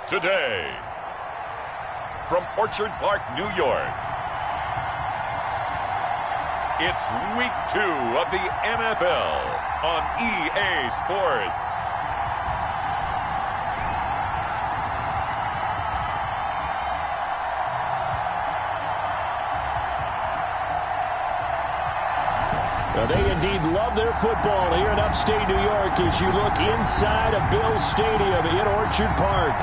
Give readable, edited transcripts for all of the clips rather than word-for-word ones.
today. From Orchard Park, New York, it's Week 2 of the NFL on EA Sports. Now, they indeed love their football here in upstate New York as you look inside of Bills Stadium in Orchard Park.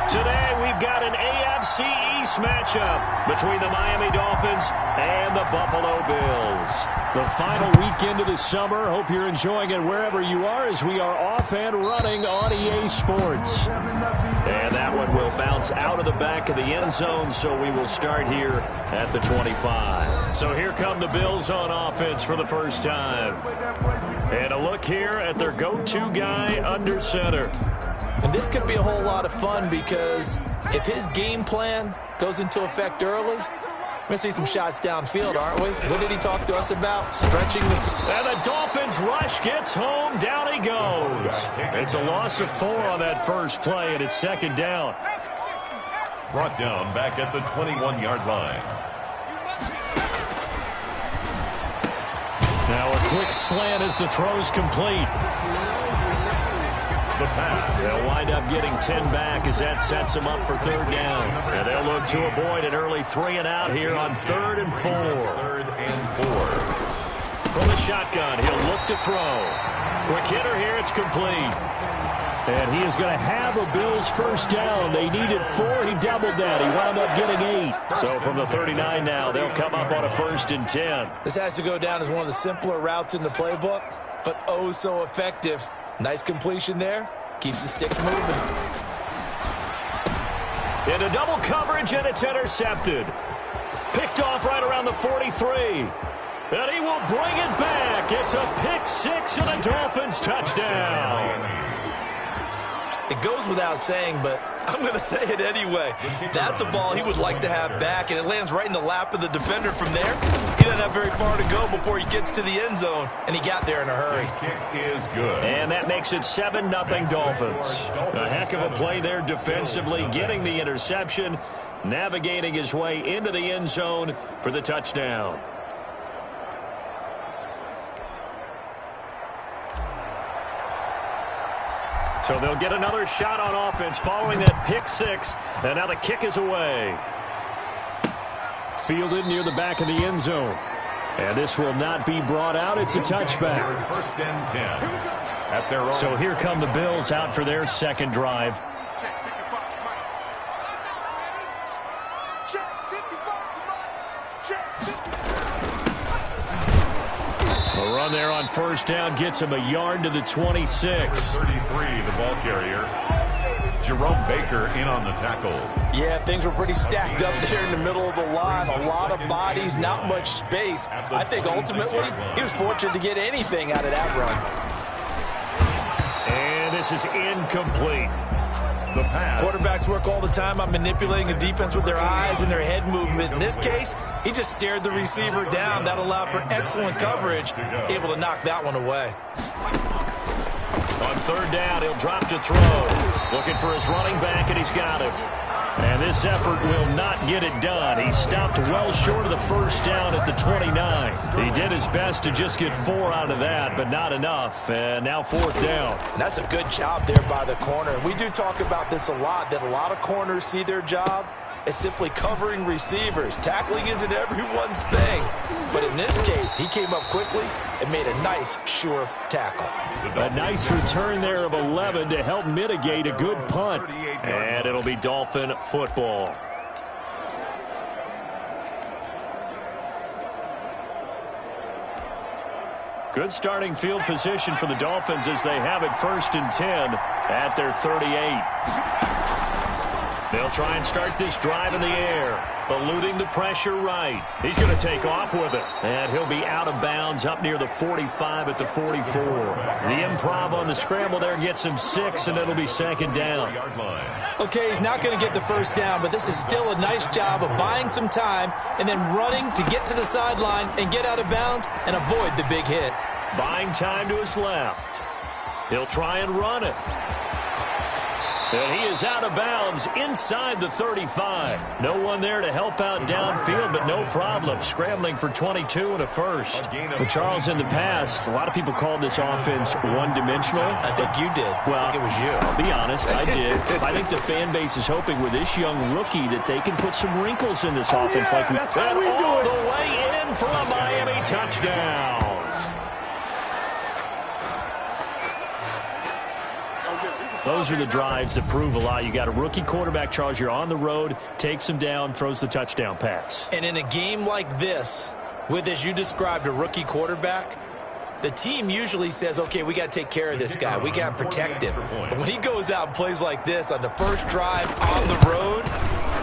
Today, we've got an AFC East matchup between the Miami Dolphins and the Buffalo Bills. The final weekend of the summer. Hope you're enjoying it wherever you are as we are off and running on EA Sports. And that one will bounce out of the back of the end zone, so we will start here at the 25. So here come the Bills on offense for the first time. And a look here at their go-to guy under center. And this could be a whole lot of fun because if his game plan goes into effect early, we're going to see some shots downfield, aren't we? What did he talk to us about? Stretching the field. And the Dolphins rush gets home. Down he goes. It's a loss of 4 on that first play, and it's second down. Brought down back at the 21-yard line. Now a quick slant as the throw's complete. The pass. They'll wind up getting 10 back as that sets them up for third down. And they'll look to avoid an early 3 and out here on 3rd and 4. 3rd and 4. From the shotgun, he'll look to throw. Quick hitter here, it's complete. And he is going to have a Bills first down. They needed 4, he doubled that. He wound up getting 8. So from the 39 now, they'll come up on a 1st and 10. This has to go down as one of the simpler routes in the playbook, but oh so effective. Nice completion there. Keeps the sticks moving. Into double coverage, and it's intercepted. Picked off right around the 43. And he will bring it back. It's a pick 6 and a Dolphins touchdown. It goes without saying, but I'm going to say it anyway. That's a ball he would like to have back, and it lands right in the lap of the defender from there. He doesn't have very far to go before he gets to the end zone, and he got there in a hurry. The kick is good. And that makes it 7-0 Dolphins. A heck of a play there defensively, getting the interception, navigating his way into the end zone for the touchdown. So they'll get another shot on offense following that pick 6. And now the kick is away. Fielded near the back of the end zone. And this will not be brought out. It's a touchback. 1st and 10. At their own. So here come the Bills out for their second drive. A run there on first down gets him a yard to the 26. 33, the ball carrier. Jerome Baker in on the tackle. Yeah, things were pretty stacked up there in the middle of the line. A lot of bodies, not much space. I think ultimately he was fortunate to get anything out of that run. And this is incomplete. The pass. Quarterbacks work all the time on manipulating a defense with their eyes and their head movement. In this case, he just stared the receiver down. That allowed for excellent coverage, able to knock that one away. On third down, he'll drop to throw. Looking for his running back, and he's got him. And this effort will not get it done. He stopped well short of the first down at the 29. He did his best to just get 4 out of that, but not enough. And now 4th down. And that's a good job there by the corner. We do talk about this a lot, that a lot of corners see their job as simply covering receivers. Tackling isn't everyone's thing. But in this case, he came up quickly and made a nice, sure tackle. A nice return there of 11 to help mitigate a good punt. And it'll be Dolphin football. Good starting field position for the Dolphins as they have it 1st and 10 at their 38. They'll try and start this drive in the air, eluding the pressure right. He's going to take off with it, and he'll be out of bounds up near the 45 at the 44. The improv on the scramble there gets him 6, and it'll be 2nd down. Okay, he's not going to get the first down, but this is still a nice job of buying some time and then running to get to the sideline and get out of bounds and avoid the big hit. Buying time to his left. He'll try and run it. And he is out of bounds inside the 35. No one there to help out downfield, but no problem. Scrambling for 22 and a first. But Charles, in the past, a lot of people called this offense one-dimensional. I think you did. Well, I think it was you. I'll be honest, I did. I think the fan base is hoping with this young rookie that they can put some wrinkles in this offense. Like that's how we all do it. the way in for a Miami touchdown. Those are the drives that prove a lot. You got a rookie quarterback, Charles. You're on the road, takes him down, throws the touchdown pass. And in a game like this, with, as you described, a rookie quarterback, the team usually says, okay, we got to take care of this guy. We got to protect him. But when he goes out and plays like this on the first drive on the road,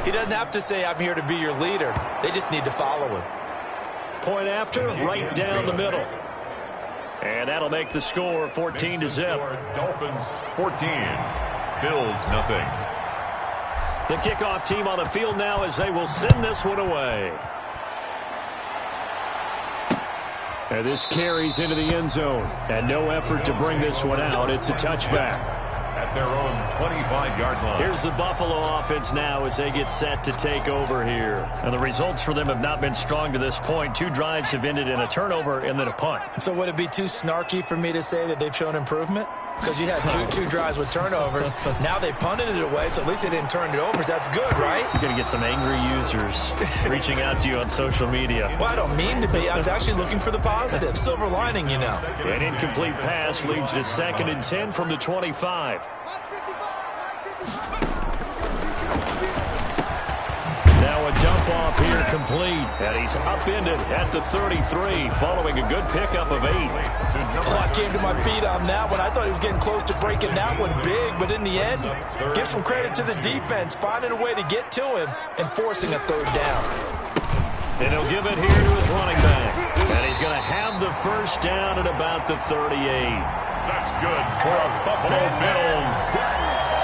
he doesn't have to say, I'm here to be your leader. They just need to follow him. Point after, right down the middle. And that'll make the score 14-0. Dolphins 14, Bills nothing. The kickoff team on the field now as they will send this one away. And this carries into the end zone. And no effort to bring this one out. It's a touchback. At their own 25-yard line. Here's the Buffalo offense now as they get set to take over here. And the results for them have not been strong to this point. 2 drives have ended in a turnover and then a punt. So would it be too snarky for me to say that they've shown improvement? Because you had two drives with turnovers. Now they punted it away, so at least they didn't turn it over. So that's good, right? You're going to get some angry users reaching out to you on social media. Well, I don't mean to be. I was actually looking for the positive. Silver lining, you know. An incomplete pass leads to 2nd and 10 from the 25. Now a dump off here complete. And he's upended at the 33 following a good pickup of 8. Oh, I came to my feet on that one. I thought he was getting close to breaking that one big, but in the end, give some credit to the defense, finding a way to get to him and forcing a 3rd down. And he'll give it here to his running back. And he's going to have the first down at about the 38. That's good for a Buffalo Bills.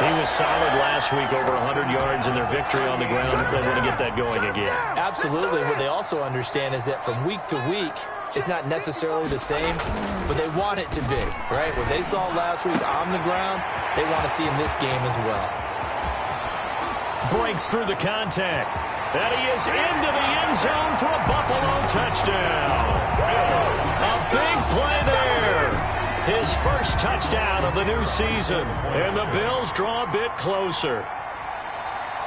He was solid last week, over 100 yards in their victory on the ground. They want to get that going again. Absolutely. What they also understand is that from week to week, it's not necessarily the same, but they want it to be, right? What they saw last week on the ground, they want to see in this game as well. Breaks through the contact. And he is into the end zone for a Buffalo touchdown. A big play there. His first touchdown of the new season. And the Bills draw a bit closer.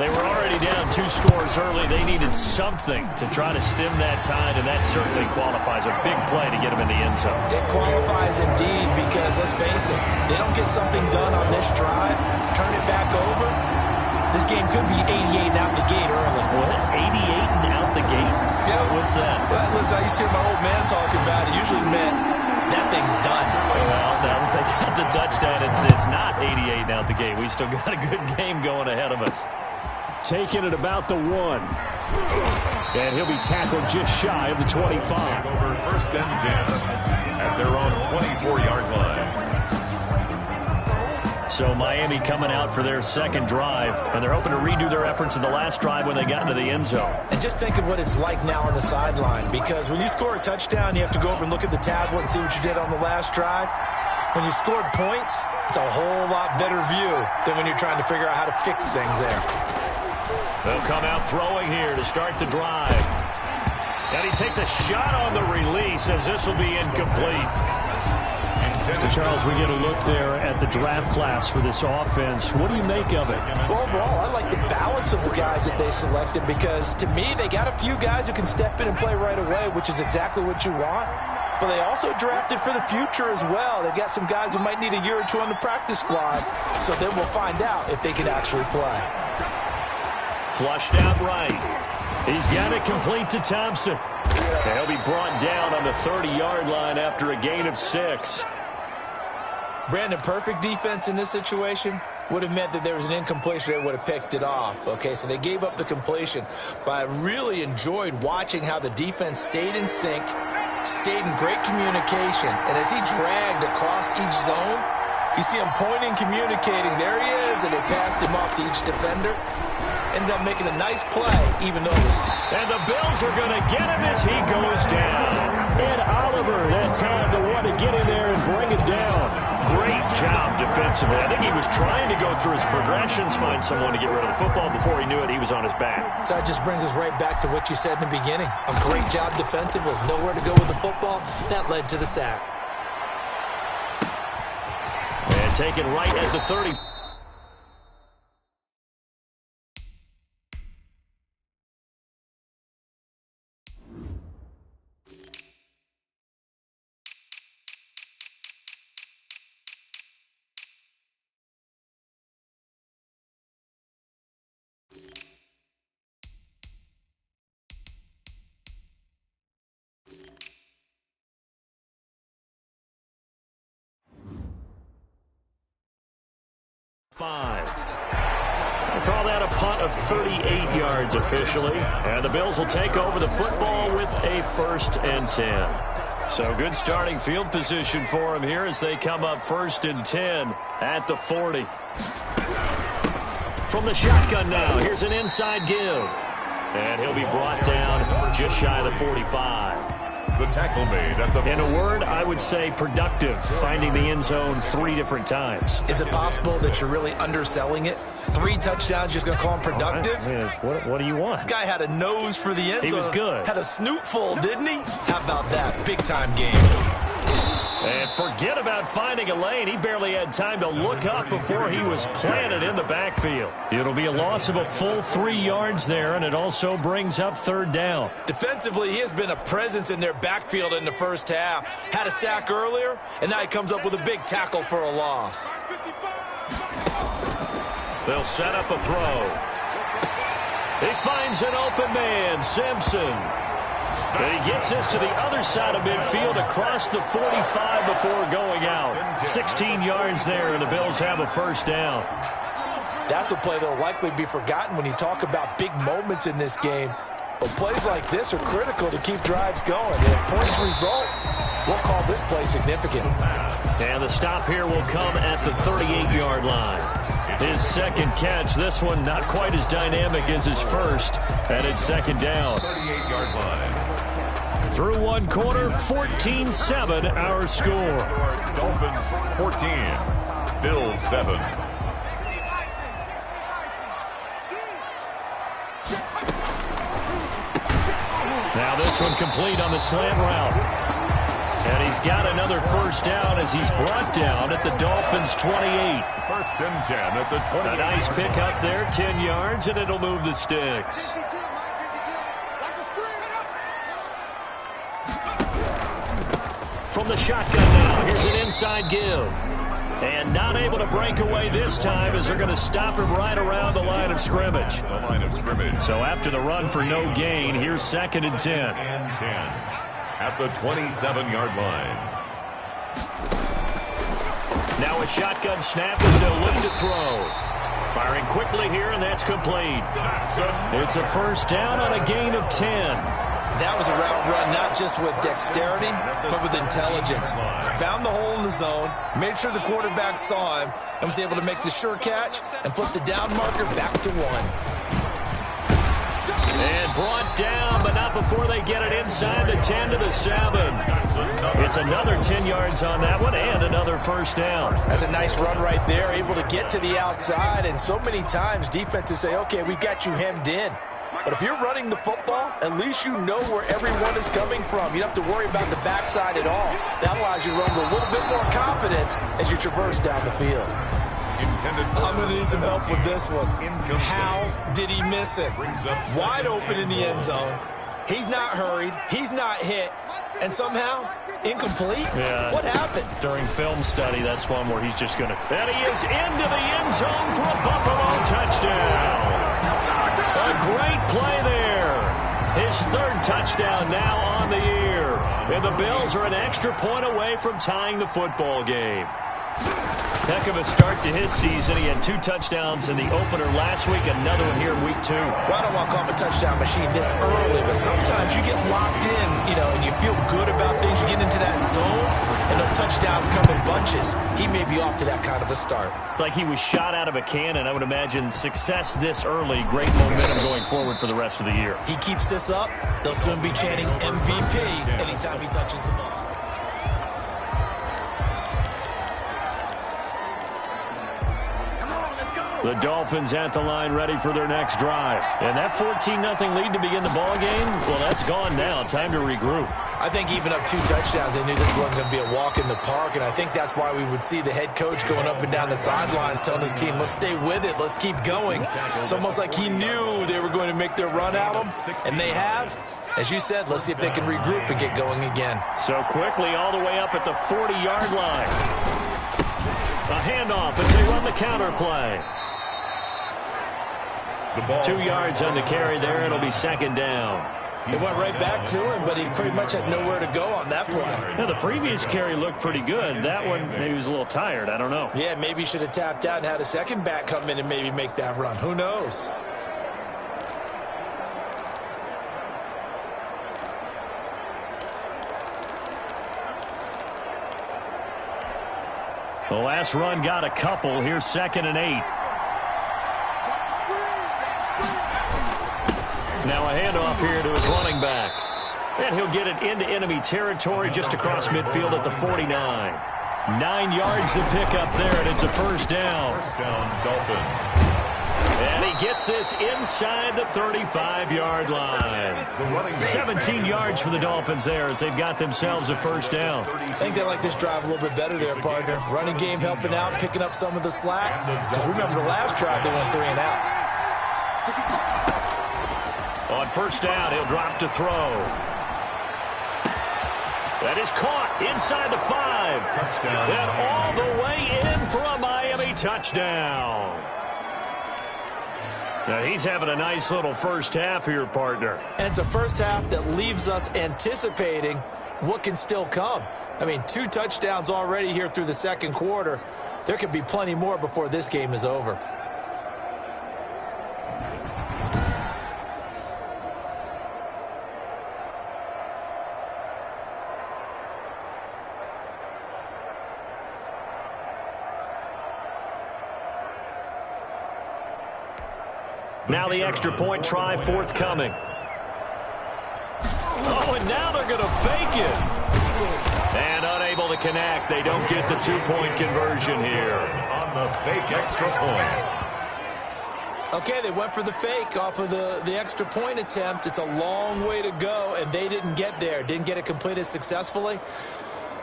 They were already down 2 scores early. They needed something to try to stem that tide, and that certainly qualifies. A big play to get him in the end zone. It qualifies indeed because, let's face it, they don't get something done on this drive, turn it back over, this game could be 88 and out the gate early. What? 88 and out the gate? Yeah. What's that? Well, listen, I used to hear my old man talking about it. Usually meant that thing's done. Well, now that they got the touchdown, it's not 88 and out the gate. We still got a good game going ahead of us. Taking it about the 1. And he'll be tackled just shy of the 25. Over 1st and 10 at their own 24-yard line. So Miami coming out for their 2nd drive, and they're hoping to redo their efforts in the last drive when they got into the end zone. And just think of what it's like now on the sideline, because when you score a touchdown, you have to go over and look at the tablet and see what you did on the last drive. When you scored points, it's a whole lot better view than when you're trying to figure out how to fix things there. They'll come out throwing here to start the drive. And he takes a shot on the release as this will be incomplete. And Charles, we get a look there at the draft class for this offense. What do you make of it? Well, overall, I like the balance of the guys that they selected because, to me, they got a few guys who can step in and play right away, which is exactly what you want. But they also drafted for the future as well. They've got some guys who might need a year or 2 on the practice squad, so then we'll find out if they can actually play. Flushed out right. He's got it complete to Thompson. And he'll be brought down on the 30-yard line after a gain of 6. Brandon, perfect defense in this situation would have meant that there was an incompletion. They would have picked it off. Okay, so they gave up the completion. But I really enjoyed watching how the defense stayed in sync, stayed in great communication. And as he dragged across each zone, you see him pointing, communicating. There he is, and they passed him off to each defender. Ended up making a nice play, even though it was... And the Bills are going to get him as he goes down. And Oliver, that time to want to get in there and bring it down. Great job defensively. I think he was trying to go through his progressions, find someone to get rid of the football. Before he knew it, he was on his back. So that just brings us right back to what you said in the beginning. A great job defensively. Nowhere to go with the football. That led to the sack. And taken right at the 30. We'll call that a punt of 38 yards officially. And the Bills will take over the football with a 1st and 10. So good starting field position for them here as they come up 1st and 10 at the 40. From the shotgun now, here's an inside give. And he'll be brought down just shy of the 45. The tackle made at the... In a word, I would say productive, finding the end zone 3 different times. Is it possible that you're really underselling it? 3 touchdowns, just going to call him productive? What do you want? This guy had a nose for the end zone. He was good. Had a snoot full, didn't he? How about that? Big-time game. And forget about finding a lane. He barely had time to look up before he was planted in the backfield. It'll be a loss of a full 3 yards there, and it also brings up 3rd down. Defensively, he has been a presence in their backfield in the first half. Had a sack earlier, and now he comes up with a big tackle for a loss. They'll set up a throw. He finds an open man, Simpson. And he gets this to the other side of midfield across the 45 before going out. 16 yards there, and the Bills have a 1st down. That's a play that will likely be forgotten when you talk about big moments in this game. But plays like this are critical to keep drives going. And if points result, we'll call this play significant. And the stop here will come at the 38-yard line. His 2nd catch, this one not quite as dynamic as his first, and it's 2nd down. 38-yard line. Through 1 quarter, 14-7 our score. Dolphins 14, Bills 7. Now this one complete on the slant route. And he's got another 1st down as he's brought down at the Dolphins' 28. 1st and 10 at the 20. A nice pick up there, 10 yards, and it'll move the sticks. From the shotgun now, here's an inside give. And not able to break away this time as they're going to stop him right around the line of scrimmage. The line of scrimmage. So after the run for no gain, here's 2nd and 10. And 10 at the 27-yard line. Now a shotgun snap as they'll look to throw. Firing quickly here, and that's complete. It's a 1st down on a gain of 10. That was a route run not just with dexterity, but with intelligence. Found the hole in the zone, made sure the quarterback saw him, and was able to make the sure catch and flip the down marker back to 1. And brought down, but not before they get it inside the 10 to the 7. It's another 10 yards on that one and another 1st down. That's a nice run right there, able to get to the outside, and so many times defenses say, okay, we've got you hemmed in. But if you're running the football, at least you know where everyone is coming from. You don't have to worry about the backside at all. That allows you to run with a little bit more confidence as you traverse down the field. I'm going to need some help with this one. How did he miss it? Wide open in the end zone. He's not hurried. He's not hit. And somehow, incomplete? Yeah. What happened? During film study, that's one where he's just going to... And he is into the end zone for a Buffalo touchdown. A great play there. His 3rd touchdown now on the year. And the Bills are an extra point away from tying the football game. Heck of a start to his season. He had 2 touchdowns in the opener last week, another one here in week 2. Well, I don't want to call him a touchdown machine this early, but sometimes you get locked in, and you feel good about things. You get into that zone, and those touchdowns come in bunches. He may be off to that kind of a start. It's like he was shot out of a cannon. I would imagine success this early, great momentum going forward for the rest of the year. He keeps this up, they'll soon be chanting MVP anytime he touches the ball. The Dolphins at the line ready for their next drive. And that 14-0 lead to begin the ball game, well, that's gone now. Time to regroup. I think even up 2 touchdowns, they knew this wasn't going to be a walk in the park, and I think that's why we would see the head coach going up and down the sidelines telling his team, let's stay with it, let's keep going. It's almost like he knew they were going to make their run at him, and they have. As you said, let's see if they can regroup and get going again. So quickly all the way up at the 40-yard line. A handoff as they run the counter play. 2 yards on the carry there. It'll be second down. It went right back to him, but he pretty much had nowhere to go on that play. Now, the previous carry looked pretty good. That one, maybe he was a little tired. I don't know. Yeah, maybe he should have tapped out and had a second back come in and maybe make that run. Who knows? The last run got a couple. Here's 2nd and 8. Now a handoff here to his running back. And he'll get it into enemy territory just across midfield at the 49. 9 yards to pick up there, and it's a first down. First down, Dolphins. And he gets this inside the 35-yard line. 17 yards for the Dolphins there as they've got themselves a first down. I think they like this drive a little bit better there, partner. Running game helping out, picking up some of the slack. Because remember the last drive, they went 3 and out. On first down, he'll drop to throw. That is caught inside the 5. Touchdown. And all the way in for a Miami touchdown. Now he's having a nice little first half here, partner. And it's a first half that leaves us anticipating what can still come. I mean, 2 touchdowns already here through the second quarter. There could be plenty more before this game is over. Now the extra point try forthcoming. Oh, and now they're going to fake it. And unable to connect. They don't get the 2-point conversion here. On the fake extra point. Okay, they went for the fake off of the extra point attempt. It's a long way to go, and they didn't get there. Didn't get it completed successfully.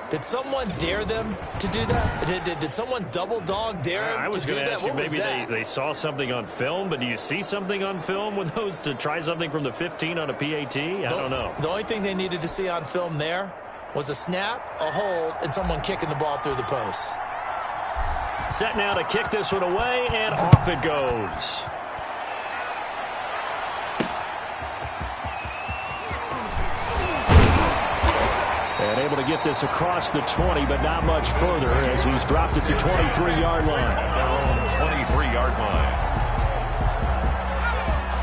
Did someone dare them to do that? Did someone double dog dare them I was to do going to that? ask you, What was maybe that? they saw something on film, but do you see something on film with those to try something from the 15 on a PAT? I don't know. The only thing they needed to see on film there was a snap, a hold, and someone kicking the ball through the post. Set now to kick this one away, and off it goes. And able to get this across the 20, but not much further as he's dropped it to 23-yard line. 23-yard line.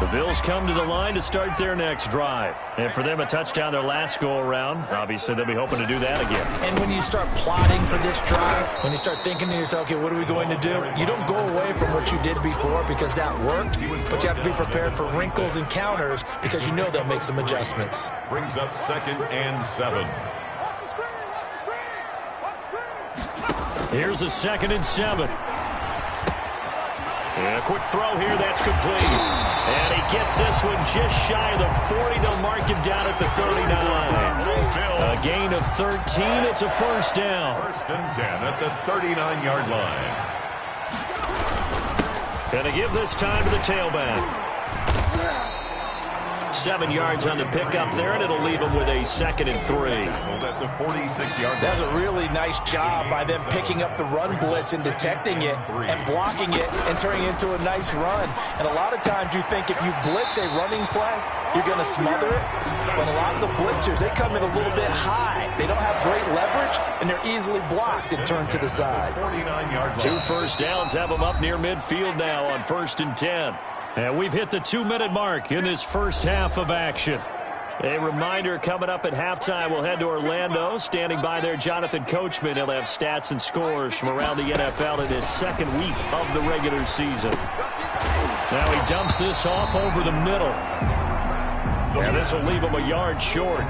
The Bills come to the line to start their next drive. And for them, a touchdown their last go-around. Obviously, they'll be hoping to do that again. And when you start plotting for this drive, when you start thinking to yourself, okay, what are we going to do? You don't go away from what you did before because that worked, but you have to be prepared for wrinkles and counters because you know they'll make some adjustments. Brings up 2nd and 7. Here's a 2nd and 7. And a quick throw here, that's complete. And he gets this one just shy of the 40. They'll mark him down at the 39. A gain of 13. It's a first down. 1st and 10 at the 39-yard line. Going to give this time to the tailback. 7 yards on the pickup there, and it'll leave him with a 2nd and 3. At the 46-yard line. That was a really nice job by them picking up the run blitz and detecting it and blocking it and turning it into a nice run. And a lot of times you think if you blitz a running play, you're going to smother it. But a lot of the blitzers, they come in a little bit high. They don't have great leverage, and they're easily blocked and turned to the side. 49-yard line. 2 first downs have them up near midfield now on 1st and 10. And we've hit the 2-minute mark in this first half of action. A reminder coming up at halftime, we'll head to Orlando. Standing by there, Jonathan Coachman. He'll have stats and scores from around the NFL in his 2nd week of the regular season. Now he dumps this off over the middle. And this will leave him a yard short.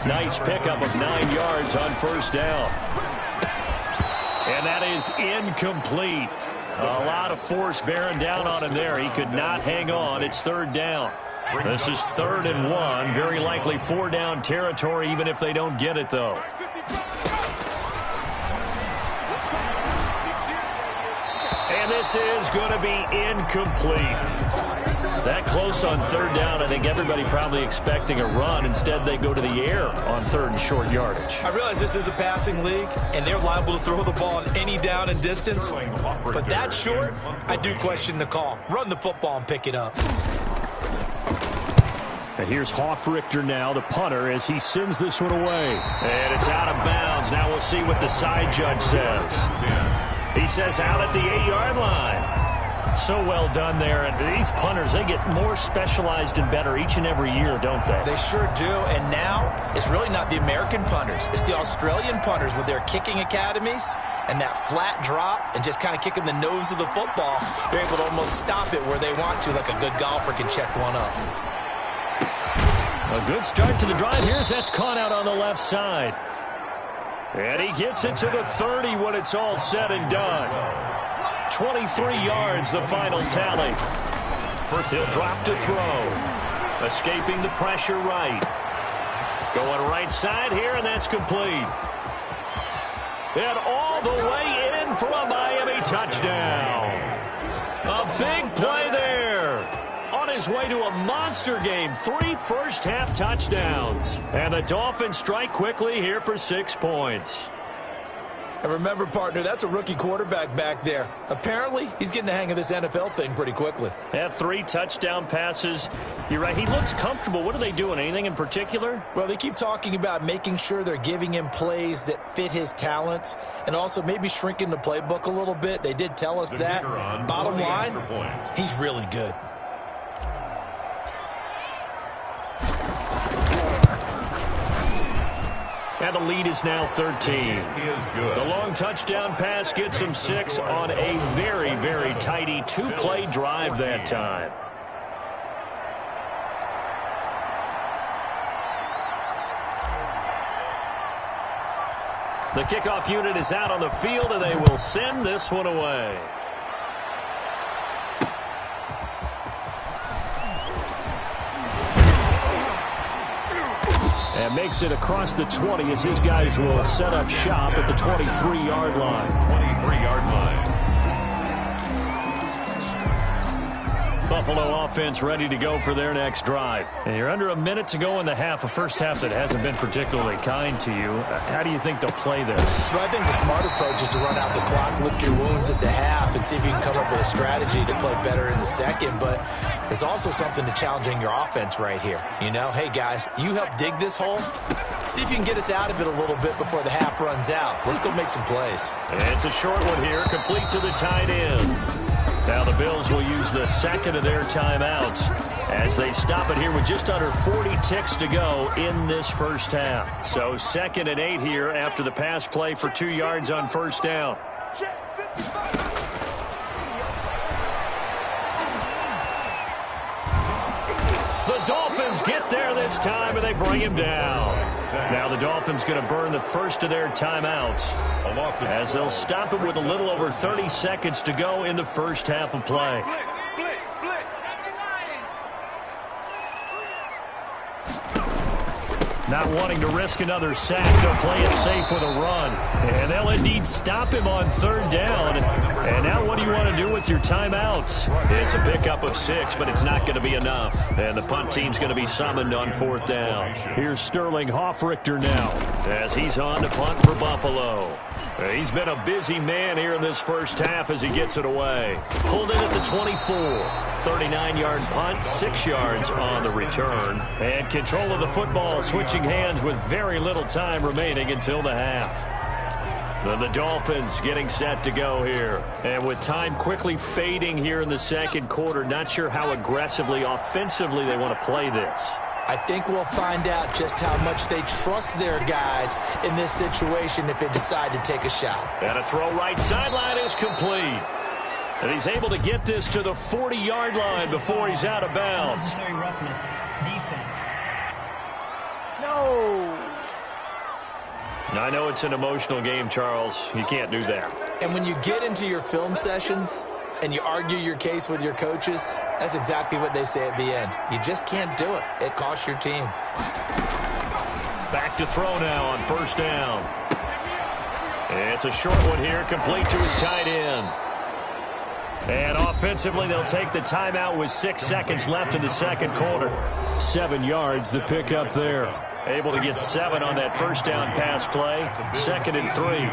Nice pickup of 9 yards on first down. And that is incomplete. A lot of force bearing down on him there. He could not hang on. It's third down. This is 3rd and 1. Very likely 4-down territory, even if they don't get it, though. And this is going to be incomplete. That close on 3rd down, I think everybody probably expecting a run. Instead, they go to the air on 3rd and short yardage. I realize this is a passing league, and they're liable to throw the ball on any down and distance. But that short, I do question the call. Run the football and pick it up. And here's Hofrichter now, the punter, as he sends this one away. And it's out of bounds. Now we'll see what the side judge says. He says out at the 8-yard line. So well done there. And these punters, they get more specialized and better each and every year, don't they? They sure do. And now it's really not the American punters. It's the Australian punters with their kicking academies and that flat drop and just kind of kicking the nose of the football. They're able to almost stop it where they want to, like a good golfer can check one up. A good start to the drive. Here's that's caught out on the left side. And he gets it to the 30 when it's all said and done. 23 yards, the final tally. He'll drop to throw. Escaping the pressure right. Going right side here, and that's complete. And all the way in for a Miami touchdown. A big play there. On his way to a monster game, 3 first-half touchdowns. And the Dolphins strike quickly here for 6 points. And remember, partner, that's a rookie quarterback back there. Apparently, he's getting the hang of this NFL thing pretty quickly. Had 3 touchdown passes. You're right, he looks comfortable. What are they doing? Anything in particular? Well, they keep talking about making sure they're giving him plays that fit his talents and also maybe shrinking the playbook a little bit. They did tell us that. Bottom line, he's really good. And the lead is now 13. The long touchdown pass gets him 6 on a very, very tidy 2-play drive that time. The kickoff unit is out on the field, and they will send this one away. And makes it across the 20 as his guys will set up shop at the 23-yard line. 23-yard line. Buffalo offense ready to go for their next drive. And you're under a minute to go in the half, a first half that hasn't been particularly kind to you. How do you think they'll play this? Well, I think the smart approach is to run out the clock, lick your wounds at the half, and see if you can come up with a strategy to play better in the second. But there's also something to challenging your offense right here. You know, hey, guys, you help dig this hole. See if you can get us out of it a little bit before the half runs out. Let's go make some plays. And it's a short one here, complete to the tight end. Now the Bills will use the second of their timeouts as they stop it here with just under 40 ticks to go in this first half. So 2nd and 8 here after the pass play for 2 yards on first down. The Dolphins get there this time, and they bring him down. Now the Dolphins going to burn the first of their timeouts as they'll stop it with a little over 30 seconds to go in the first half of play. Not wanting to risk another sack, they'll play it safe with a run. And they'll indeed stop him on 3rd down. And now what do you want to do with your timeouts? It's a pickup of 6, but it's not going to be enough. And the punt team's going to be summoned on 4th down. Here's Sterling Hofrichter now as he's on to punt for Buffalo. He's been a busy man here in this first half as he gets it away. Pulled in at the 24. 39-yard punt, 6 yards on the return. And control of the football switching hands with very little time remaining until the half. Then the Dolphins getting set to go here. And with time quickly fading here in the second quarter, not sure how aggressively, offensively they want to play this. I think we'll find out just how much they trust their guys in this situation if they decide to take a shot. And a throw right sideline is complete. And he's able to get this to the 40-yard line before he's out of bounds. Unnecessary roughness. Defense. No. I know it's an emotional game, Charles. You can't do that. And when you get into your film sessions, and you argue your case with your coaches, that's exactly what they say at the end. You just can't do it. It costs your team. Back to throw now on first down. It's a short one here, complete to his tight end. And offensively, they'll take the timeout with 6 seconds left in the second quarter. 7 yards, the pickup there. Able to get 7 on that first down pass play. 2nd and 3.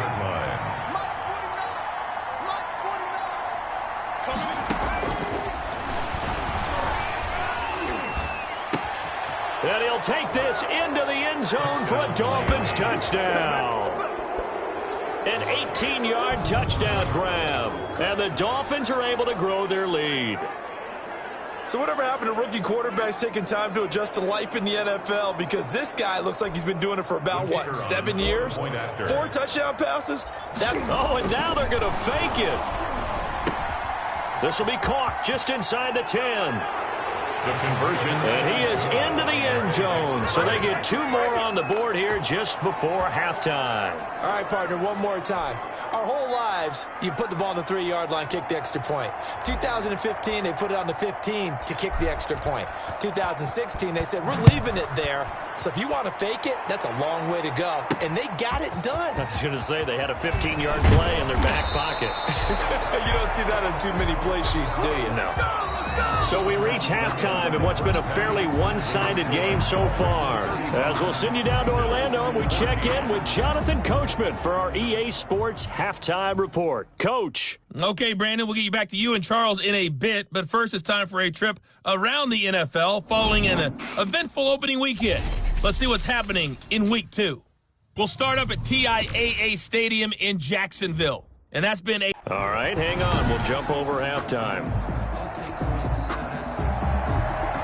And he'll take this into the end zone for a Dolphins touchdown. An 18-yard touchdown grab. And the Dolphins are able to grow their lead. So whatever happened to rookie quarterbacks taking time to adjust to life in the NFL? Because this guy looks like he's been doing it for about, what, 7 years? 4 touchdown passes? Oh, and now they're going to fake it. This will be caught just inside the 10. The conversion. And he is into the end zone. So they get 2 more on the board here just before halftime. All right, partner, one more time. Our whole lives, you put the ball on the 3-yard line, kick the extra point. 2015, they put it on the 15 to kick the extra point. 2016, they said, we're leaving it there. So if you want to fake it, that's a long way to go. And they got it done. I was going to say they had a 15-yard play in their back pocket. You don't see that on too many play sheets, do you? No. So we reach halftime in what's been a fairly one-sided game so far. As we'll send you down to Orlando, and we check in with Jonathan Coachman for our EA Sports Halftime Report. Coach. Okay, Brandon, we'll get you back to you and Charles in a bit, but first it's time for a trip around the NFL following an eventful opening weekend. Let's see what's happening in Week 2. We'll start up at TIAA Stadium in Jacksonville, and that's been a... All right, hang on. We'll jump over halftime.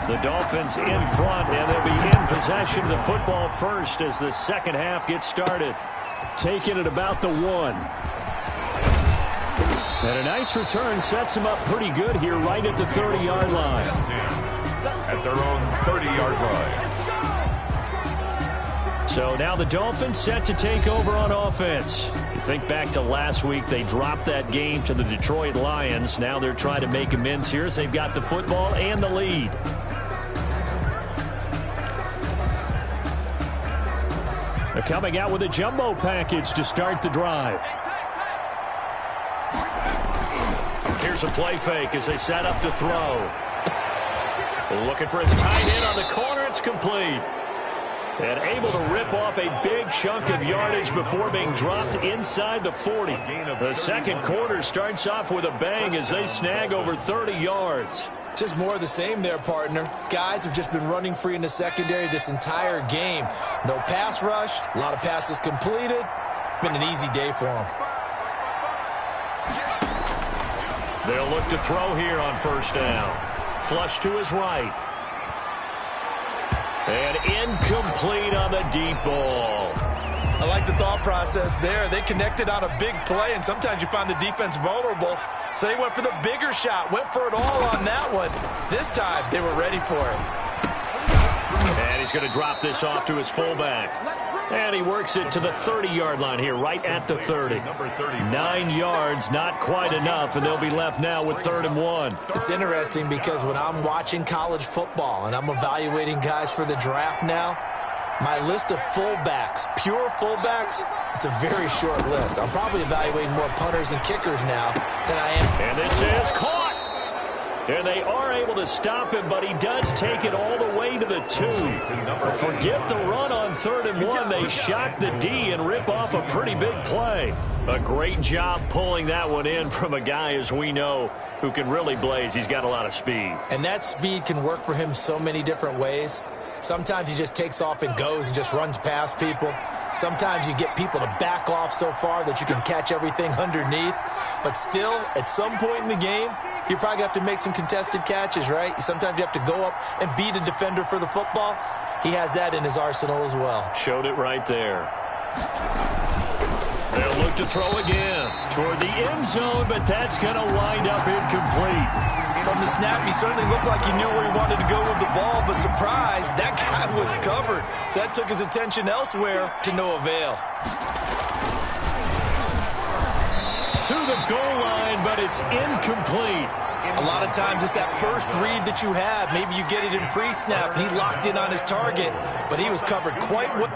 The Dolphins in front, and they'll be in possession of the football first as the second half gets started. Taking it about the 1. And a nice return sets them up pretty good here right at the 30-yard line. At their own 30-yard line. So now the Dolphins set to take over on offense. You think back to last week, they dropped that game to the Detroit Lions. Now they're trying to make amends here as they've got the football and the lead. They're coming out with a jumbo package to start the drive. Here's a play fake as they set up to throw. Looking for his tight end on the corner. It's complete. And able to rip off a big chunk of yardage before being dropped inside the 40. The second quarter starts off with a bang as they snag over 30 yards. Just more of the same there, partner. Guys have just been running free in the secondary this entire game. No pass rush, a lot of passes completed. Been an easy day for them. They'll look to throw here on first down. Flush to his right. And incomplete on the deep ball. I like the thought process there. They connected on a big play, and sometimes you find the defense vulnerable. So they went for the bigger shot, went for it all on that one. This time, they were ready for it. And he's going to drop this off to his fullback. And he works it to the 30-yard line here, right at the 30. 9 yards, not quite enough, and they'll be left now with 3rd and 1. It's interesting because when I'm watching college football and I'm evaluating guys for the draft now, my list of fullbacks, pure fullbacks, it's a very short list. I'm probably evaluating more punters and kickers now than I am. And this is caught. And they are able to stop him, but he does take it all the way to the 2. Forget the run on 3rd and 1. They shock the D and rip off a pretty big play. A great job pulling that one in from a guy, as we know, who can really blaze. He's got a lot of speed. And that speed can work for him so many different ways. Sometimes he just takes off and goes and just runs past people. Sometimes you get people to back off so far that you can catch everything underneath. But still, at some point in the game, you probably have to make some contested catches, right? Sometimes you have to go up and beat a defender for the football. He has that in his arsenal as well. Showed it right there. They'll look to throw again toward the end zone, but that's going to wind up incomplete. From the snap, he certainly looked like he knew where he wanted to go with the ball, but surprise, that guy was covered. So that took his attention elsewhere to no avail. to the goal line, but it's incomplete. A lot of times it's that first read that you have. Maybe you get it in pre-snap, and he locked in on his target, but he was covered quite well.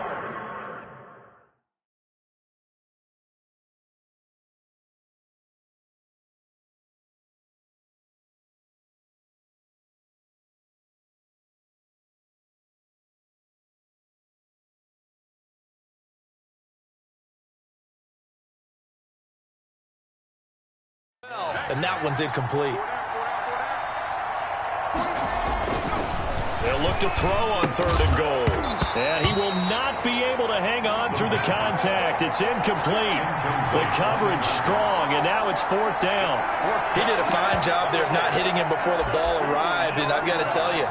And that one's incomplete. They'll look to throw on 3rd and goal. And he will not be able to hang on through the contact. It's incomplete. The coverage strong, and now it's 4th down. He did a fine job there of not hitting him before the ball arrived, and I've got to tell you,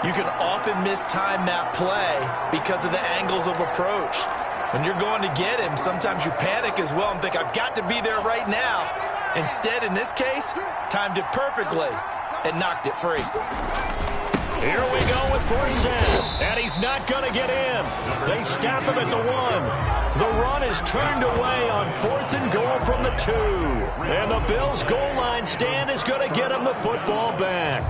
you can often mistime that play because of the angles of approach. When you're going to get him, sometimes you panic as well and think, I've got to be there right now. Instead, in this case, timed it perfectly and knocked it free. Here we go with 4th down, and he's not going to get in. They stop him at the 1. The run is turned away on 4th and goal from the 2. And the Bills' goal line stand is going to get him the football back.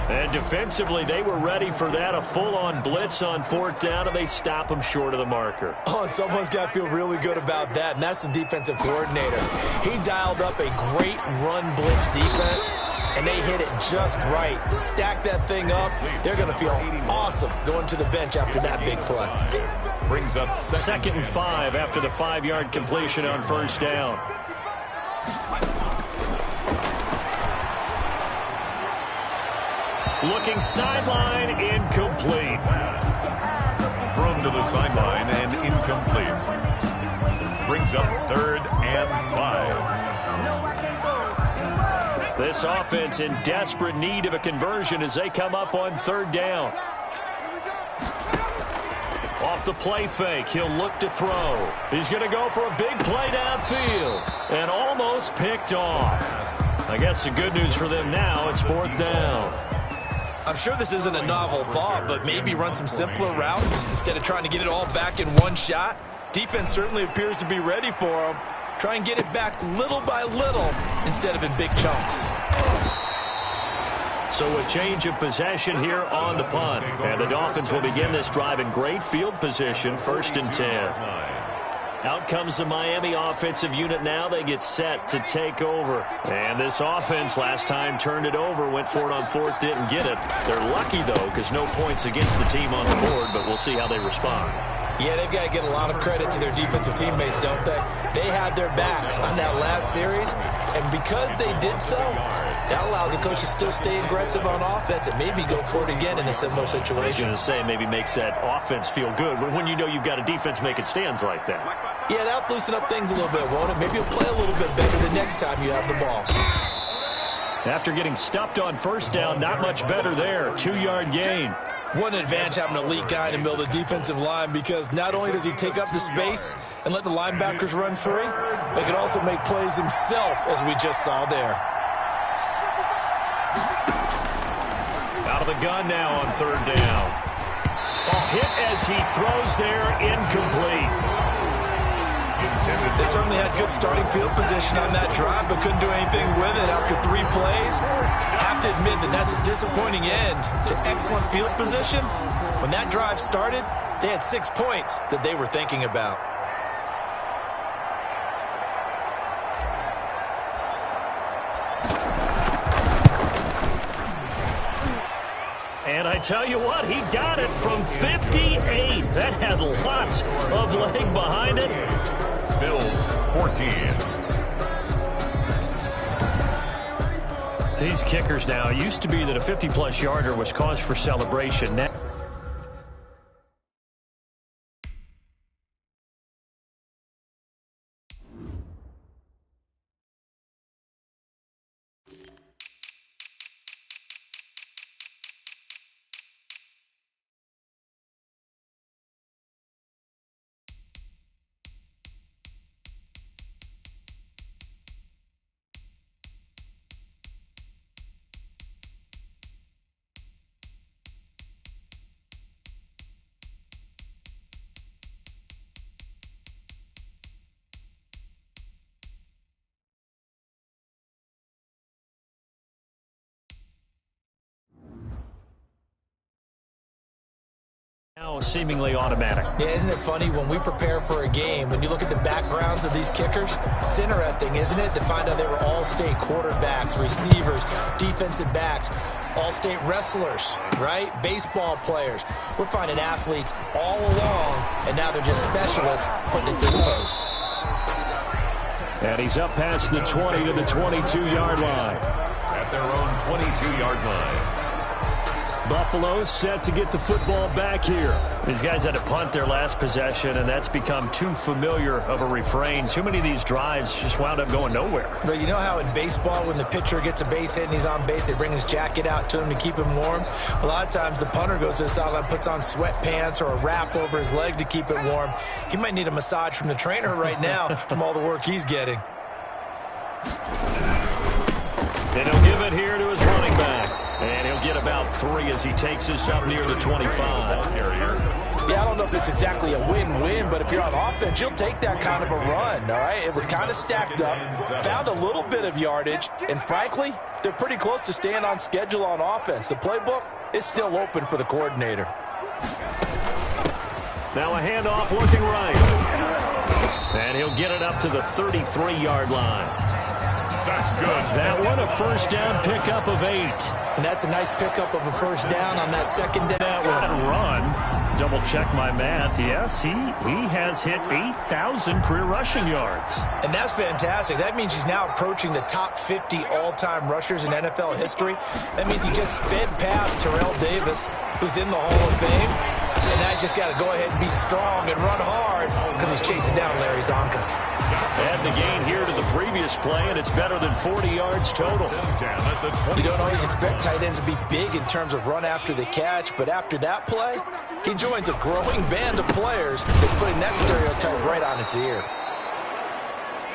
And defensively, they were ready for that, a full-on blitz on 4th down, and they stop him short of the marker. Oh, and someone's got to feel really good about that, and that's the defensive coordinator. He dialed up a great run blitz defense, and they hit it just right. Stack that thing up. They're going to feel awesome going to the bench after that big play. Brings up 2nd and 5 after the 5-yard completion on 1st down. Looking sideline, incomplete. thrown to the sideline and incomplete. Brings up 3rd and 5. This offense in desperate need of a conversion as they come up on 3rd down. Off the play fake, he'll look to throw. He's going to go for a big play downfield and almost picked off. I guess the good news for them now, it's 4th down. I'm sure this isn't a novel thought, but maybe run some simpler routes instead of trying to get it all back in one shot. Defense certainly appears to be ready for them. Try and get it back little by little instead of in big chunks. So a change of possession here on the punt. And the Dolphins will begin this drive in great field position, 1st and 10. Out comes the Miami offensive unit now. They get set to take over. And this offense last time turned it over, went for it on 4th, didn't get it. They're lucky, though, because no points against the team on the board, but we'll see how they respond. Yeah, they've got to get a lot of credit to their defensive teammates, don't they? They had their backs on that last series, and because they did so, that allows the coach to still stay aggressive on offense and maybe go for it again in a similar situation. I was going to say, maybe makes that offense feel good, but when you know you've got a defense making stands like that. Yeah, that'll loosen up things a little bit, won't it? Maybe you'll play a little bit better the next time you have the ball. After getting stuffed on 1st down, not much better there. 2-yard gain. What an advantage having an elite guy in the middle of the defensive line, because not only does he take up the space and let the linebackers run free, but he can also make plays himself, as we just saw there. Out of the gun now on 3rd down. A hit as he throws there, incomplete. They certainly had good starting field position on that drive, but couldn't do anything with it after 3 plays. Have to admit that that's a disappointing end to excellent field position. When that drive started, they had 6 points that they were thinking about. And I tell you what, he got it from 58. That had lots of leg behind it. Bills 14. These kickers now, it used to be that a 50-plus yarder was cause for celebration. Now seemingly automatic. Yeah, isn't it funny when we prepare for a game, when you look at the backgrounds of these kickers, it's interesting, isn't it, to find out they were all-state quarterbacks, receivers, defensive backs, all-state wrestlers, right? Baseball players. We're finding athletes all along, and now they're just specialists putting it through the posts. And he's up past the 20 to the 22-yard line. At their own 22-yard line. Buffalo set to get the football back here. These guys had to punt their last possession, and that's become too familiar of a refrain. Too many of these drives just wound up going nowhere. But you know how in baseball, when the pitcher gets a base hit and he's on base, they bring his jacket out to him to keep him warm? A lot of times the punter goes to the sideline, puts on sweatpants or a wrap over his leg to keep it warm. He might need a massage from the trainer right now from all the work he's getting. And he'll give it here to his running back. And he'll get about 3 as he takes us up near the 25. Yeah, I don't know if it's exactly a win-win, but if you're on offense, you'll take that kind of a run, all right? It was kind of stacked up, found a little bit of yardage, and frankly, they're pretty close to staying on schedule on offense. The playbook is still open for the coordinator. Now a handoff looking right. And he'll get it up to the 33-yard line. That's good. That one a first down pickup of 8. And that's a nice pickup of a first down on that second down. That run, double check my math. Yes, he has hit 8,000 career rushing yards. And that's fantastic. That means he's now approaching the top 50 all-time rushers in NFL history. That means he just sped past Terrell Davis, who's in the Hall of Fame. And now he's just got to go ahead and be strong and run hard because he's chasing down Larry Zonka. Add the gain here to the previous play, and it's better than 40 yards total. You don't always expect tight ends to be big in terms of run after the catch, but after that play, he joins a growing band of players that's putting that stereotype right on its ear.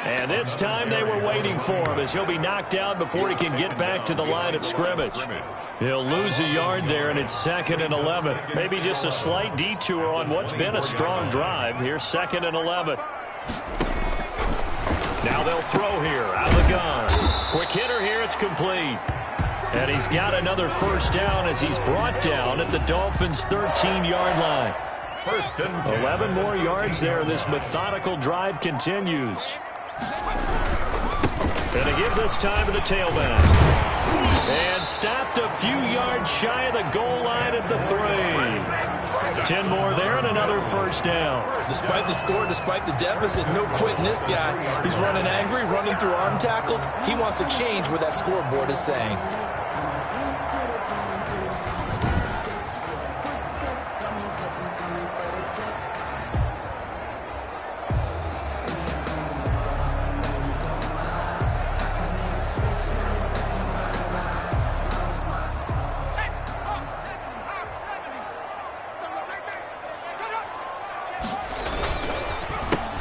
And this time they were waiting for him as he'll be knocked down before he can get back to the line of scrimmage. He'll lose a yard there, and it's 2nd and 11. Maybe just a slight detour on what's been a strong drive. Here's 2nd and 11. Now they'll throw here out of the gun. Quick hitter here, it's complete. And he's got another first down as he's brought down at the Dolphins' 13-yard line. 1st and 10. 11 more yards there. This methodical drive continues. And a give this time to the tailback. And stopped a few yards shy of the goal line at the 3. 10 more there and another first down. Despite the score, despite the deficit, no quitting this guy. He's running angry, running through arm tackles. He wants to change what that scoreboard is saying.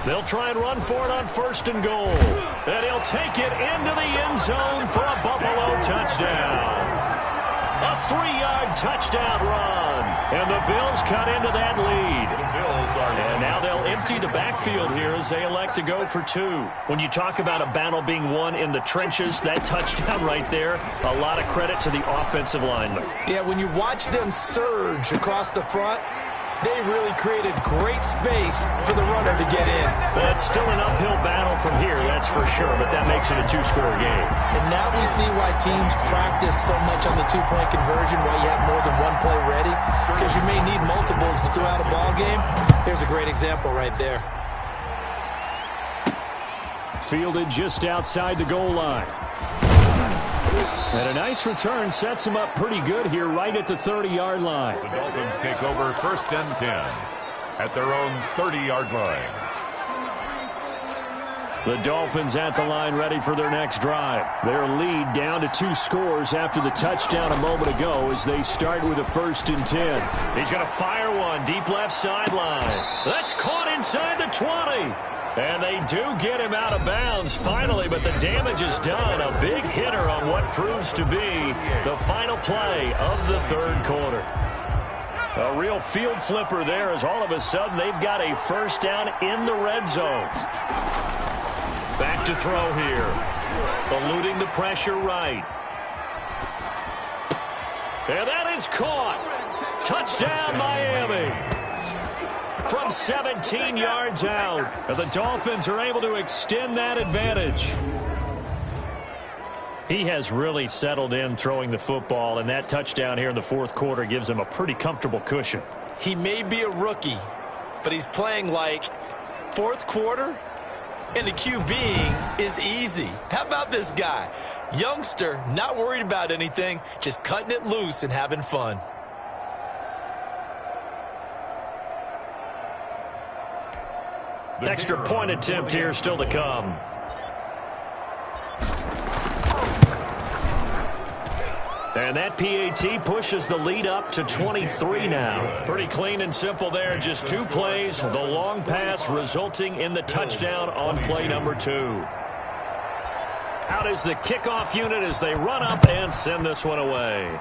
They'll try and run for it on 1st and goal. And he'll take it into the end zone for a Buffalo touchdown. A 3-yard touchdown run. And the Bills cut into that lead. And now they'll empty the backfield here as they elect to go for 2. When you talk about a battle being won in the trenches, that touchdown right there, a lot of credit to the offensive linemen. Yeah, when you watch them surge across the front, they really created great space for the runner to get in. Well, it's still an uphill battle from here, that's for sure, but that makes it a 2-score game. And now we see why teams practice so much on the 2-point conversion, why you have more than one play ready, because you may need multiples to throw out a ball game. There's a great example right there. Fielded just outside the goal line. And a nice return sets him up pretty good here right at the 30-yard line. The Dolphins take over 1st and 10 at their own 30-yard line. The Dolphins at the line ready for their next drive. Their lead down to 2 scores after the touchdown a moment ago as they start with a 1st and 10. He's going to fire one deep left sideline. That's caught inside the 20. And they do get him out of bounds finally, but the damage is done. A big hitter on what proves to be the final play of the 3rd quarter. A real field flipper there as all of a sudden they've got a first down in the red zone. Back to throw here. Eluding the pressure right. And that is caught. Touchdown, Miami. from 17 yards out. And the Dolphins are able to extend that advantage. He has really settled in throwing the football, and that touchdown here in the fourth quarter gives him a pretty comfortable cushion. He may be a rookie, but he's playing like fourth quarter, and the QBing is easy. How about this guy? Youngster, not worried about anything, just cutting it loose and having fun. Extra point attempt here still to come. And that PAT pushes the lead up to 23 now. Pretty clean and simple there. Just 2 plays. The long pass resulting in the touchdown on play number 2. Out is the kickoff unit as they run up and send this one away.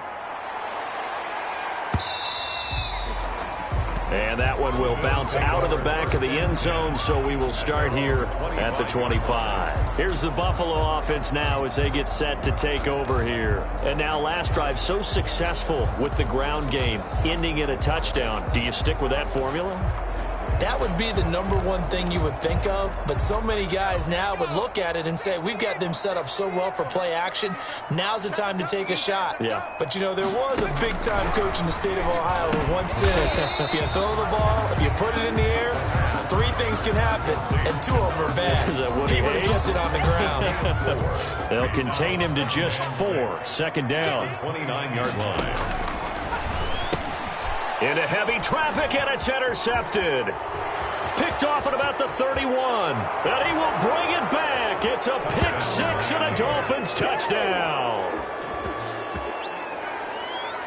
And that one will bounce out of the back of the end zone, so we will start here at the 25. Here's the Buffalo offense now as they get set to take over here. And now last drive so successful with the ground game, ending in a touchdown. Do you stick with that formula? That would be the number one thing you would think of, but so many guys now would look at it and say, we've got them set up so well for play action, now's the time to take a shot. Yeah. But, you know, there was a big-time coach in the state of Ohio who once said, if you throw the ball, if you put it in the air, 3 things can happen, and 2 of them are bad. Is that what he he would have hates? kept it on the ground. They'll contain him to just 4. Second down. 29-yard line. Into heavy traffic, and it's intercepted. Picked off at about the 31. And he will bring it back. It's a pick 6 and a Dolphins touchdown.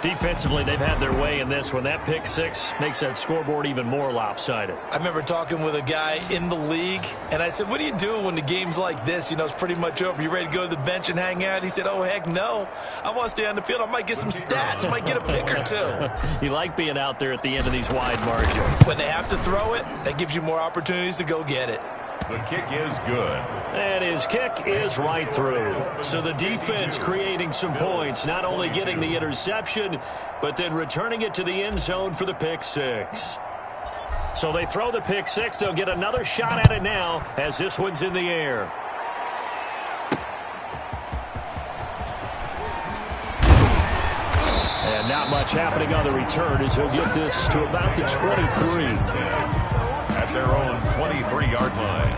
Defensively, they've had their way in this one. That pick 6 makes that scoreboard even more lopsided. I remember talking with a guy in the league, and I said, what do you do when the game's like this? You know, it's pretty much over. You ready to go to the bench and hang out? He said, oh, heck no. I want to stay on the field. I might get some stats. I might get a pick or 2. You like being out there at the end of these wide margins. When they have to throw it, that gives you more opportunities to go get it. The kick is good. And his kick is right through. So the defense creating some points, not only getting the interception, but then returning it to the end zone for the pick 6. So they throw the pick 6. They'll get another shot at it now as this one's in the air. And not much happening on the return as he'll get this to about the 23. At their own 23-yard line.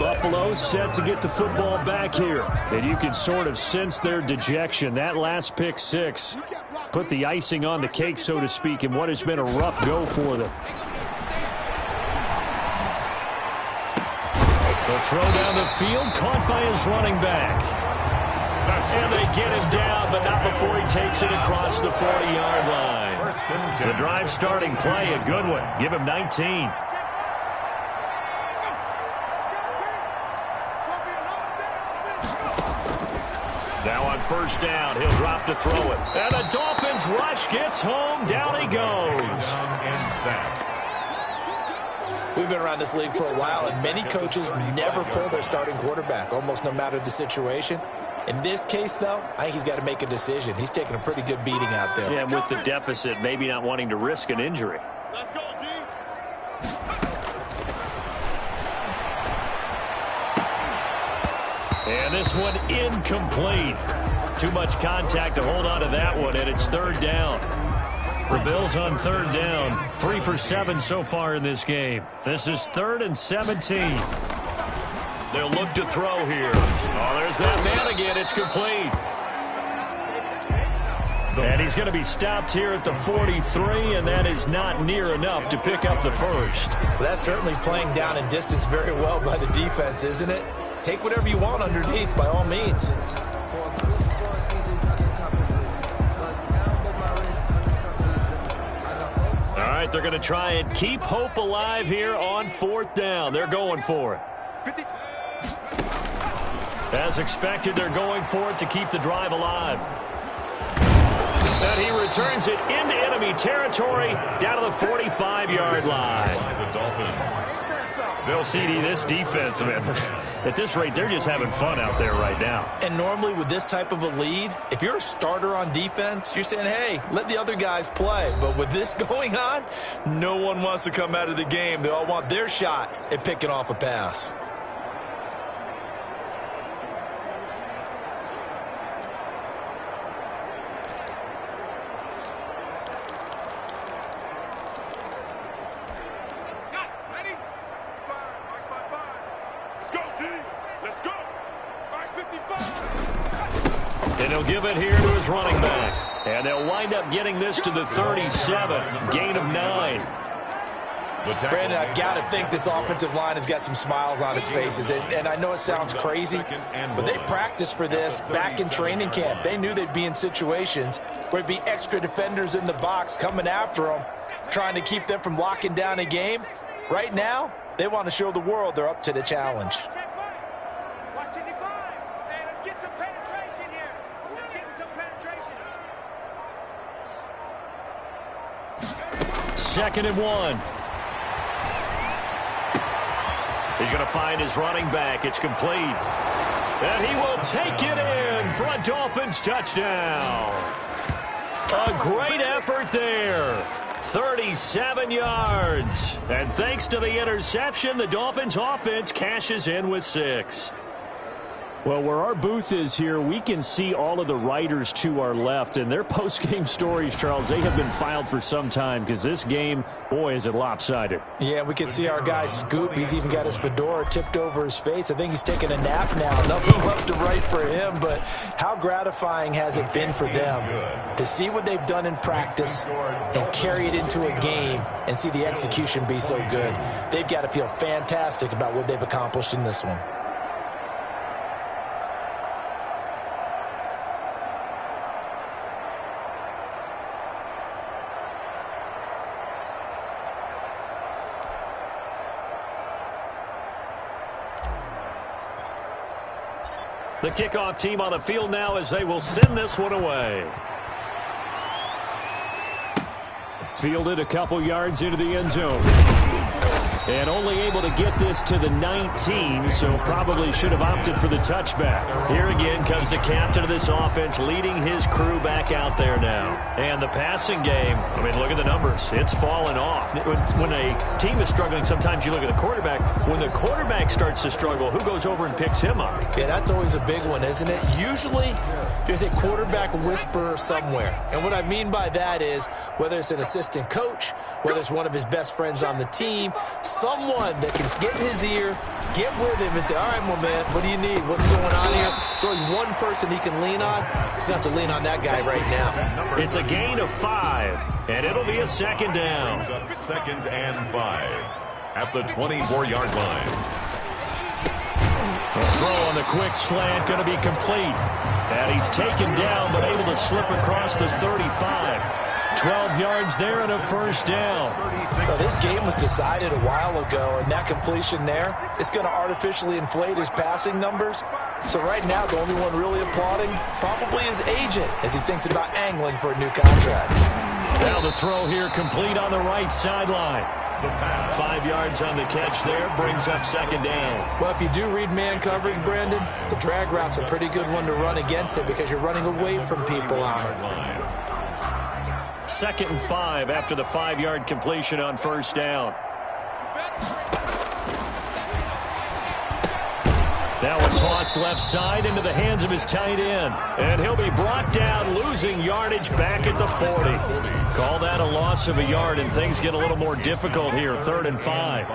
Buffalo set to get the football back here. And you can sort of sense their dejection. That last pick 6 put the icing on the cake, so to speak, in what has been a rough go for them. The throw down the field, caught by his running back. And they get him down, but not before he takes it across the 40-yard line. The drive starting play, a good one. Give him 19. Now on first down, he'll drop to throw it. And the Dolphins rush gets home. Down he goes. We've been around this league for a while, and many coaches never pull their starting quarterback, almost no matter the situation. In this case, though, I think he's got to make a decision. He's taking a pretty good beating out there. Yeah, and with the deficit, maybe not wanting to risk an injury. Let's go, D. And this one incomplete. Too much contact to hold on to that one, and it's third down. For Bills on third down, 3 for 7 so far in this game. This is 3rd and 17. They'll look to throw here. Oh, there's that man again. It's complete. And he's going to be stopped here at the 43, and that is not near enough to pick up the first. Well, that's certainly playing down in distance very well by the defense, isn't it? Take whatever you want underneath, by all means. All right, they're going to try and keep hope alive here on 4th down. They're going for it. As expected, they're going for it to keep the drive alive. And he returns it into enemy territory down to the 45-yard line. The Dolphins. Well, CD, this defense, man, at this rate, they're just having fun out there right now. And normally with this type of a lead, if you're a starter on defense, you're saying, hey, let the other guys play. But with this going on, no one wants to come out of the game. They all want their shot at picking off a pass. And he'll give it here to his running back. And they'll wind up getting this to the 37. Gain of 9. Brandon, I've got to think this offensive line has got some smiles on its faces. And I know it sounds crazy, but they practiced for this back in training camp. They knew they'd be in situations where there'd be extra defenders in the box coming after them, trying to keep them from locking down a game. Right now, they want to show the world they're up to the challenge. Second and 1. He's going to find his running back. It's complete. And he will take it in for a Dolphins touchdown. A great effort there. 37 yards. And thanks to the interception, the Dolphins offense cashes in with 6. Well, where our booth is here, we can see all of the writers to our left, and their post-game stories, Charles, they have been filed for some time because this game, boy, is it lopsided. Yeah, we can see our guy Scoop. He's even got his fedora tipped over his face. I think he's taking a nap now. Nothing left to write for him, but how gratifying has it been for them to see what they've done in practice and carry it into a game and see the execution be so good. They've got to feel fantastic about what they've accomplished in this one. The kickoff team on the field now as they will send this one away. Fielded a couple yards into the end zone. And only able to get this to the 19, so probably should have opted for the touchback. Here again comes the captain of this offense leading his crew back out there now. And the passing game, I mean, look at the numbers. It's fallen off. When a team is struggling, sometimes you look at the quarterback. When the quarterback starts to struggle, who goes over and picks him up? Yeah, that's always a big one, isn't it? Usually, there's a quarterback whisperer somewhere. And what I mean by that is, whether it's an assistant coach, whether it's one of his best friends on the team, someone that can get in his ear, get with him and say, all right, well, man, what do you need? What's going on here? So he's one person he can lean on. He's going to have to lean on that guy right now. It's a gain of 5, and it'll be a second down. Second and 5 at the 24-yard line. The throw on the quick slant going to be complete. And he's taken down but able to slip across the 35. 12 yards there and a first down. Well, this game was decided a while ago, and that completion there is going to artificially inflate his passing numbers. So right now, the only one really applauding probably his agent as he thinks about angling for a new contract. Now the throw here complete on the right sideline. 5 yards on the catch there, brings up second down. Well, if you do read man coverage, Brandon, the drag route's a pretty good one to run against it because you're running away from people on it. Second and 5 after the 5-yard completion on first down. Now a toss left side into the hands of his tight end. And he'll be brought down, losing yardage back at the 40. Call that a loss of a yard, and things get a little more difficult here. 3rd and 5.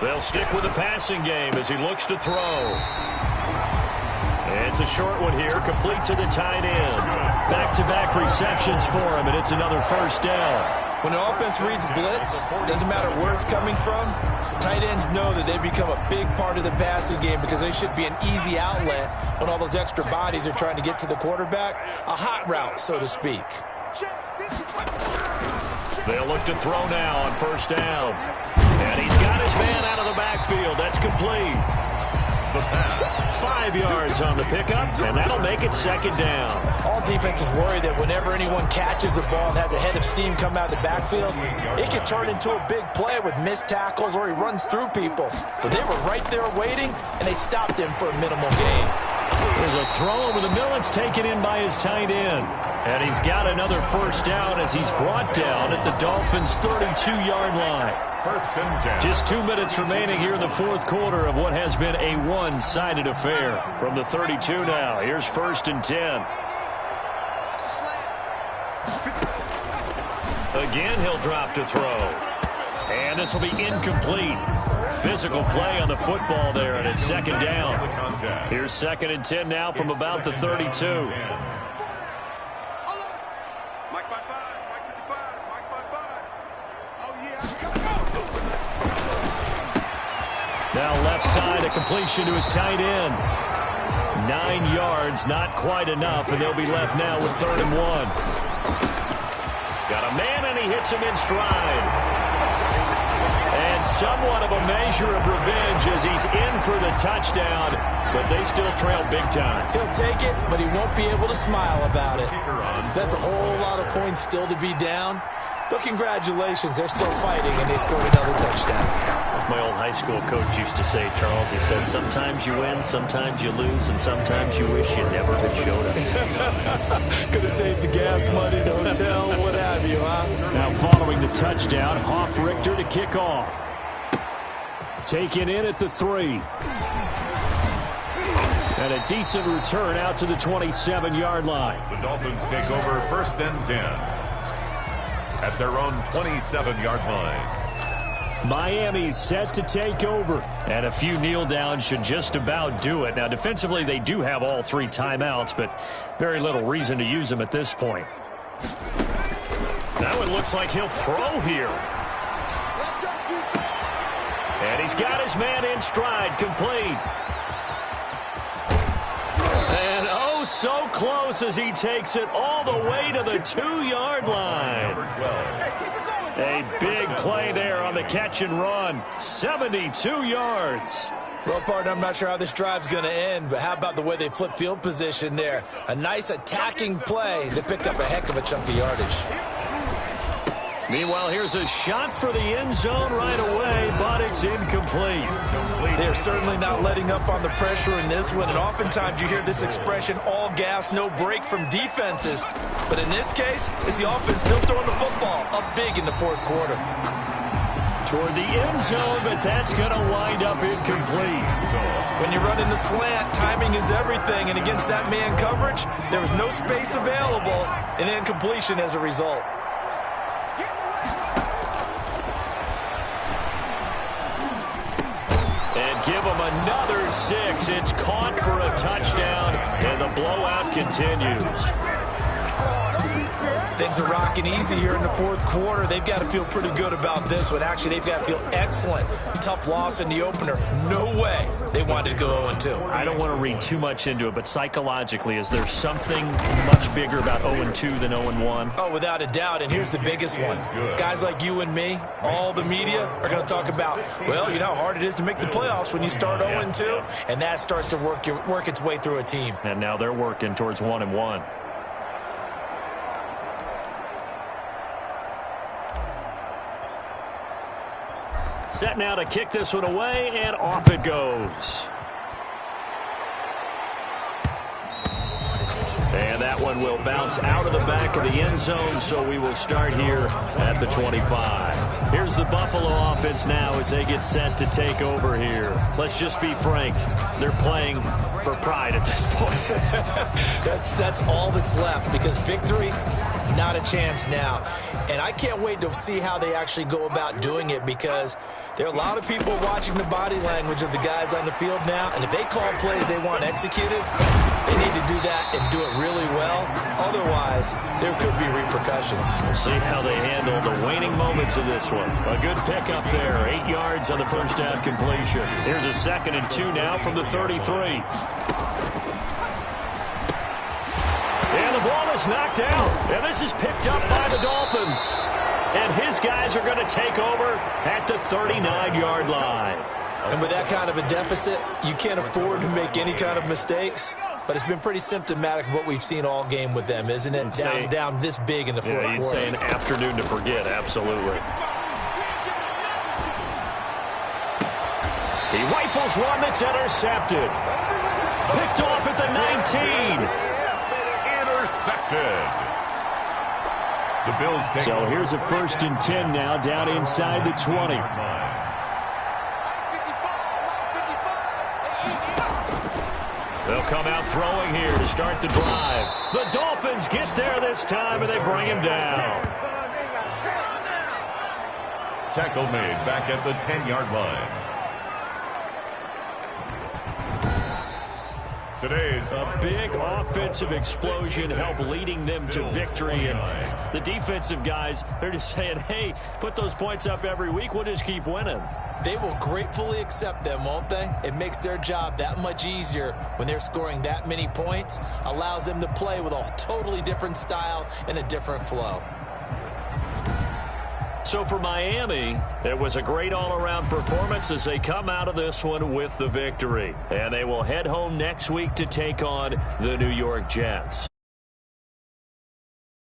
They'll stick with the passing game as he looks to throw. It's a short one here, complete to the tight end. Back-to-back receptions for him, and it's another first down. When an offense reads blitz, doesn't matter where it's coming from, tight ends know that they become a big part of the passing game because they should be an easy outlet when all those extra bodies are trying to get to the quarterback. A hot route, so to speak. They'll look to throw now on first down. And he's got his man out of the backfield. That's complete. the pass. 5 yards on the pickup, and that'll make it second down. All defenses worry that whenever anyone catches the ball and has a head of steam come out of the backfield, it can turn into a big play with missed tackles or he runs through people. But they were right there waiting, and they stopped him for a minimal gain. There's a throw over the middle. It's taken in by his tight end. And he's got another first down as he's brought down at the Dolphins' 32-yard line. First and 10. Just 2 minutes remaining here in the fourth quarter of what has been a one-sided affair. From the 32 now, here's first and 10. Again, he'll drop to throw. And this will be incomplete. Physical play on the football there, and it's second down. Here's second and 10 now from about the 32. Now left side, a completion to his tight end. 9 yards, not quite enough, and they'll be left now with 3rd and 1. Got a man, and he hits him in stride. And somewhat of a measure of revenge as he's in for the touchdown, but they still trail big time. He'll take it, but he won't be able to smile about it. That's a whole lot of points still to be down. But congratulations, they're still fighting, and they scored another touchdown. As my old high school coach used to say, Charles, he said, sometimes you win, sometimes you lose, and sometimes you wish you never had showed up. Could have saved the gas money, the hotel, what have you, huh? Now following the touchdown, Hoff-Richter to kick off. Taken in at the 3. And a decent return out to the 27-yard line. The Dolphins take over first and 10 at their own 27-yard line. Miami's set to take over. And a few kneel downs should just about do it. Now, defensively, they do have all 3 timeouts, but very little reason to use them at this point. Now it looks like he'll throw here. And he's got his man in stride, complete. And oh, so close as he takes it all the way to the 2-yard line. A big play there on the catch and run. 72 yards. Well, partner, I'm not sure how this drive's going to end, but how about the way they flip field position there? A nice attacking play that picked up a heck of a chunk of yardage. Meanwhile, here's a shot for the end zone right away, but it's incomplete. They're certainly not letting up on the pressure in this one, and oftentimes you hear this expression, all gas, no break from defenses. But in this case, it's the offense still throwing the football up big in the fourth quarter. Toward the end zone, but that's going to wind up incomplete. When you run in the slant, timing is everything, and against that man coverage, there was no space available, and incompletion as a result. Give him another 6. It's caught for a touchdown, and the blowout continues. Things are rocking easy here in the fourth quarter. They've got to feel pretty good about this one. Actually, they've got to feel excellent. Tough loss in the opener. No way they wanted to go 0-2. I don't want to read too much into it, but psychologically, is there something much bigger about 0-2 than 0-1? Oh, without a doubt, and here's the biggest one. Guys like you and me, all the media, are going to talk about, well, you know how hard it is to make the playoffs when you start 0-2, and that starts to work its way through a team. And now they're working towards 1-1. Set now to kick this one away, and off it goes. And that one will bounce out of the back of the end zone, so we will start here at the 25. Here's the Buffalo offense now as they get set to take over here. Let's just be frank. They're playing for pride at this point. That's all that's left, because victory, not a chance now. And I can't wait to see how they actually go about doing it, because there are a lot of people watching the body language of the guys on the field now, and if they call plays they want executed, they need to do that and do it really well. Otherwise, there could be repercussions. We'll see how they handle the waning moments of this one. A good pickup there, 8 yards on the first down completion. Here's a 2nd and 2 now from the 33. And the ball is knocked out. And this is picked up by the Dolphins. And his guys are going to take over at the 39-yard line. And with that kind of a deficit, you can't afford to make any kind of mistakes. But it's been pretty symptomatic of what we've seen all game with them, isn't it? Down this big in the fourth quarter. You'd say an afternoon to forget, absolutely. He rifles one that's intercepted. Picked off at the 19. Intercepted. The Bills take So here's a 1st and 10 now, down inside the 20. They'll come out throwing here to start the drive. The Dolphins get there this time, and they bring him down. Tackle made back at the 10-yard line. Today's a big offensive explosion helped leading them to victory. And the defensive guys, they're just saying, hey, put those points up every week. We'll just keep winning. They will gratefully accept them, won't they? It makes their job that much easier when they're scoring that many points. Allows them to play with a totally different style and a different flow. So for Miami, it was a great all-around performance as they come out of this one with the victory. And they will head home next week to take on the New York Jets.